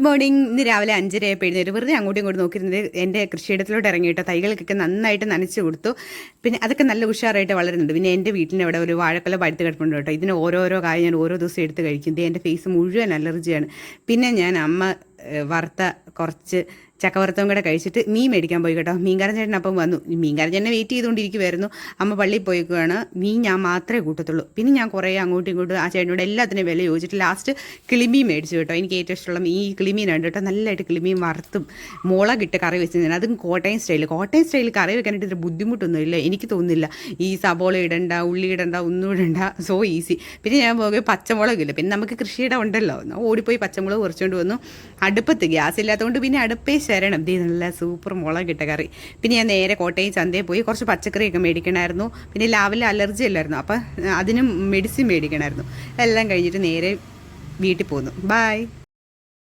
Morning. ഇന്ന് രാവിലെ 5:30 ആയപ്പോൾ എഴുന്നേറ്റ് വെറുതെ അങ്ങോട്ടും ഇങ്ങോട്ടും നോക്കിയിരുന്നത് എൻ്റെ കൃഷിയിടത്തിലോട്ട് ഇറങ്ങിയിട്ട് തൈകൾക്കൊക്കെ നന്നായിട്ട് നനച്ച് കൊടുത്തു. പിന്നെ അതൊക്കെ നല്ല ഉഷാറായിട്ട് വളരുന്നുണ്ട്. പിന്നെ എൻ്റെ വീട്ടിൻ്റെ അവിടെ ഒരു വാഴക്കൊല പഴുത്ത് കിടപ്പുണ്ട് കേട്ടോ. ഇതിന് ഓരോരോ കാര്യം ഞാൻ ഓരോ ദിവസം എടുത്ത് കഴിക്കും. എൻ്റെ ഫേസ് മുഴുവൻ അലർജിയാണ്. പിന്നെ ഞാൻ അമ്മ വറുത്ത കുറച്ച് ചക്കവറുത്തവും കൂടെ കഴിച്ചിട്ട് മീൻ മേടിക്കാൻ പോയി കേട്ടോ. മീൻകാരൻ ചേട്ടൻ അപ്പം വന്നു. മീൻകാരൻ ചേട്ടനെ വെയിറ്റ് ചെയ്തുകൊണ്ടിരിക്കുമായിരുന്നു. അമ്മ പള്ളിയിൽ പോയിക്കുകയാണ്. മീൻ ഞാൻ മാത്രമേ കൂട്ടത്തുള്ളൂ. പിന്നെ ഞാൻ കുറേ അങ്ങോട്ടും ഇങ്ങോട്ടും ആ ചേട്ടനോട് എല്ലാത്തിനും വില ചോദിച്ചിട്ട് ലാസ്റ്റ് കിളിമീൻ മേടിച്ചു കേട്ടോ. എനിക്ക് ഏറ്റവും ഇഷ്ടമുള്ള ഈ കിളിമീനുണ്ട് കേട്ടോ. നല്ലതായിട്ട് കിളിമീൻ വറുത്തും മുളകിട്ട് കറി വെച്ചിരുന്നു. അതും കോട്ടയം സ്റ്റൈൽ കറി വെക്കാനായിട്ട് ഇത്ര ബുദ്ധിമുട്ടൊന്നുമില്ല എനിക്ക് തോന്നുന്നില്ല. ഈ സബോള ഇടണ്ട, ഉള്ളി ഇടണ്ട, ഒന്നും ഇടണ്ട, സോ ഈസി. പിന്നെ ഞാൻ പോകെ പച്ചമുളകില്ല. പിന്നെ നമുക്ക് കൃഷിയിടം ഉണ്ടല്ലോ, ഓടിപ്പോയി പച്ചമുളക് കുറച്ചുകൊണ്ട് വന്നു. അടുപ്പത്ത് ഗ്യാസ് ഇല്ലാത്തതുകൊണ്ട് പിന്നെ അടുപ്പേ ശരണം. ഇത് നല്ല സൂപ്പർ മുളകിട്ട കറി. പിന്നെ ഞാൻ നേരെ കോട്ടയം ചന്തയിൽ പോയി കുറച്ച് പച്ചക്കറിയൊക്കെ മേടിക്കണമായിരുന്നു. പിന്നെ ലാവിലെ അലർജി അല്ലായിരുന്നു, അപ്പം അതിനും മെഡിസിൻ മേടിക്കണമായിരുന്നു. എല്ലാം കഴിഞ്ഞിട്ട് നേരെ വീട്ടിൽ പോന്നു. ബൈ.